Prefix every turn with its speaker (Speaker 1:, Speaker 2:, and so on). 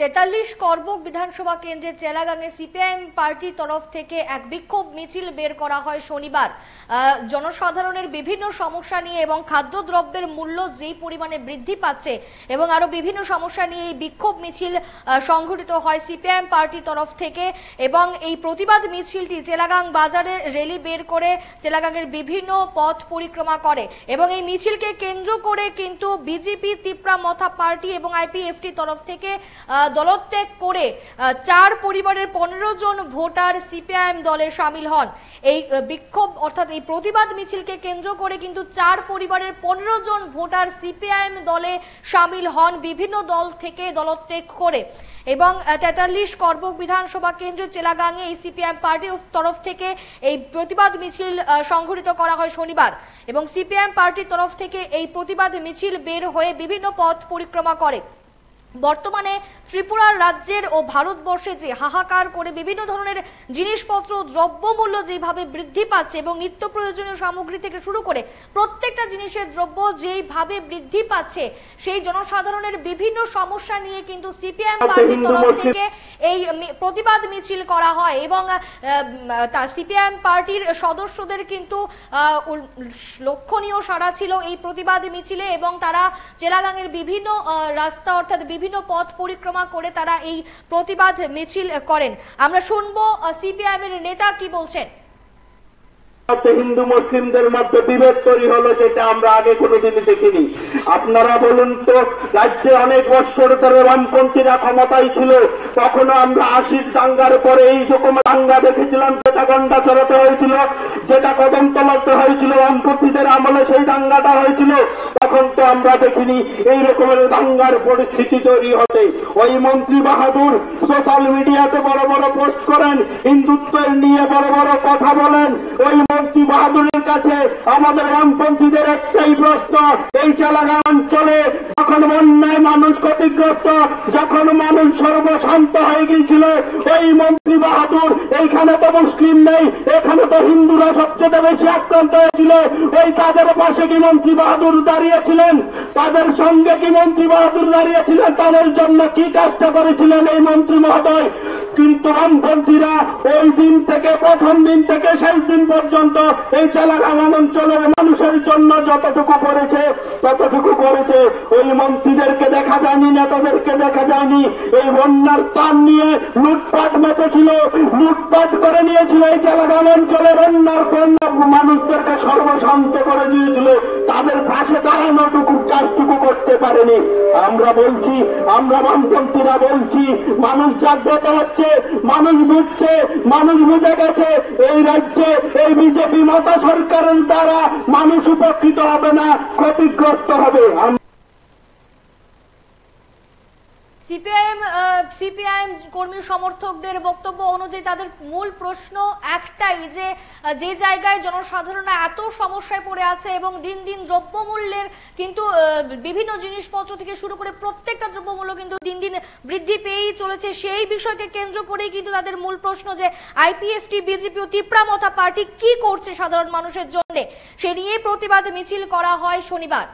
Speaker 1: 43 করবুক বিধানসভা কেন্দ্রের চেলাগাঙে সিপিআইএম পার্টির তরফ থেকে এক বিক্ষোভ মিছিল বের করা হয় শনিবার। জনসাধারণের বিভিন্ন সমস্যা নিয়ে এবং খাদ্যদ্রব্যের মূল্য যেই পরিমাণে বৃদ্ধি পাচ্ছে এবং আরো বিভিন্ন সমস্যা নিয়ে এই বিক্ষোভ মিছিল সংঘটিত হয় সিপিআইএম পার্টির তরফ থেকে। এবং এই প্রতিবাদ মিছিলটি চেলাগাং বাজারে র্যালি বের করে চেলাগাঙের বিভিন্ন পথ পরিক্রমা করে এবং এই মিছিলকে কেন্দ্র করে কিন্তু বিজেপি তিপ্রা মথা পার্টি এবং আইপিএফটি তরফ থেকে দলত্যাগ করে 4 পরিবারের 15 জন ভোটার সিপিআইএম দলে শামিল হন। এই বিক্ষোভ অর্থাৎ এই প্রতিবাদ মিছিলকে কেন্দ্র করে কিন্তু 4 পরিবারের 15 জন ভোটার সিপিআইএম দলে শামিল হন বিভিন্ন দল থেকে দলত্যাগ করে। এবং 43 করবুক বিধানসভা কেন্দ্রের চেলাগাঙে এই সিপিআইএম পার্টির তরফ থেকে এই প্রতিবাদ মিছিল সংঘটিত করা হয় শনিবার এবং সিপিআইএম পার্টির তরফ থেকে এই প্রতিবাদ মিছিল বের হয়ে বিভিন্ন পথ পরিক্রমা করে। বর্তমানে ত্রিপুরার রাজ্যের ও ভারতবর্ষে যে হাহাকার করে বিভিন্ন ধরনের জিনিসপত্র দ্রব্যমূল্য যেভাবে বৃদ্ধি পাচ্ছে এবং নিত্য প্রয়োজনীয় সামগ্রী থেকে শুরু করে প্রত্যেকটা জিনিসের দ্রব্য যেভাবে বৃদ্ধি পাচ্ছে সেই জনসাধারণের বিভিন্ন সমস্যা নিয়ে কিন্তু সিপিআইএম পার্টির তরফ থেকে এই প্রতিবাদ মিছিল করা হয় এবং সিপিআইএম পার্টির সদস্যদের কিন্তু লক্ষণীয় সাড়া ছিল এই প্রতিবাদ মিছিলে এবং তারা চেলাগাঙের বিভিন্ন রাস্তা অর্থাৎ বিভিন্ন পথ পরিক্রমা করে তারা এই প্রতিবাদ মিছিল করেন। আমরা শুনবো সিপিআইএম এর নেতা কি বলছেন।
Speaker 2: হিন্দু মুসলিমদের মধ্যে বিভেদ তৈরি হলো, যেটা আমরা আগে কোনোদিনই দেখিনি। আপনারা বলুন তো, রাজ্যে অনেক বছর ধরে বামপন্থীরা ক্ষমতায় ছিল, তখনও আমরা 80 দাঙ্গার পরে এই রকম দাঙ্গা দেখেছিলাম, যেটা গন্ডা চড়াতে হয়েছিল, যেটা কদম তলাতে হয়েছিল বামপন্থীদের আমলে সেই দাঙ্গাটা হয়েছিল। তখন তো আমরা দেখিনি এই রকমের দাঙ্গার পরিস্থিতি তৈরি হতে। ওই মন্ত্রী বাহাদুর সোশ্যাল মিডিয়াতে বড় বড় পোস্ট করেন, হিন্দুত্বের নিয়ে বড় বড় কথা বলেন। ওই মন্ত্রী বাহাদুরের কাছে আমাদের বামপন্থীদের একটাই প্রশ্ন, এই চেলাগাং অঞ্চলে যখন বন্যায় মানুষ ক্ষতিগ্রস্ত, যখন মানুষ সর্বশান্ত হয়ে গিয়েছিল, ওই মন্ত্রী বাহাদুর, এইখানে তো মুসলিম নেই, এখানে তো হিন্দুরা সবচেয়ে বেশি আক্রান্ত হয়েছিল, ওই তাদের পাশে কি মন্ত্রী বাহাদুর দাঁড়িয়েছিলেন? তাদের সঙ্গে কি মন্ত্রী বাহাদুর দাঁড়িয়েছিলেন? তাদের জন্য কি কাজটা করেছিলেন এই মন্ত্রী মহোদয়? কিন্তু বামপন্থীরা ওই দিন থেকে, প্রথম দিন থেকে শেষ দিন পর্যন্ত এই চেলাগাং অঞ্চলের মানুষের জন্য যতটুকু করেছে ততটুকু করেছে। ওই মন্ত্রীদেরকে দেখা যায়নি, নেতাদেরকে দেখা যায়নি। এই বন্যার ত্রাণ নিয়ে লুটপাট মেতেছিল, লুটপাট করে নিয়েছিল এই চেলাগাং অঞ্চলে। বন্যার মানুষদেরকে সর্বশান্ত করে দিয়েছিল, তাদের পাশে দাঁড়ানোটুকু কাজটুকু করতে পারেনি। আমরা বলছি, আমরা বামপন্থীরা বলছি, মানুষ জাগ্রত হচ্ছে, মানুষ বুঝছে, মানুষ বুঝে গেছে এই রাজ্যে এই বিজেপি মতা সরকারের দ্বারা মানুষ উপকৃত হবে না, ক্ষতিগ্রস্ত হবে।
Speaker 1: সিপিআইএম কর্মী সমর্থকদের বক্তব্য অনুযায়ী তাদের মূল প্রশ্ন একটাই, যে জায়গায় জনসাধারণ এত সমস্যায় পড়ে আছে এবং দিন দিন দ্রব্যমূল্যের কিন্তু বিভিন্ন জিনিসপত্র থেকে শুরু করে প্রত্যেকটা দ্রব্যমূল্য কিন্তু দিন দিন বৃদ্ধি পেয়েই চলেছে, সেই বিষয়কে কেন্দ্র করেই কিন্তু তাদের মূল প্রশ্ন যে আইপিএফটি, বিজেপি ও তিপ্রা মথা পার্টি কি করছে সাধারণ মানুষের জন্য, সে নিয়ে প্রতিবাদ মিছিল করা হয় শনিবার।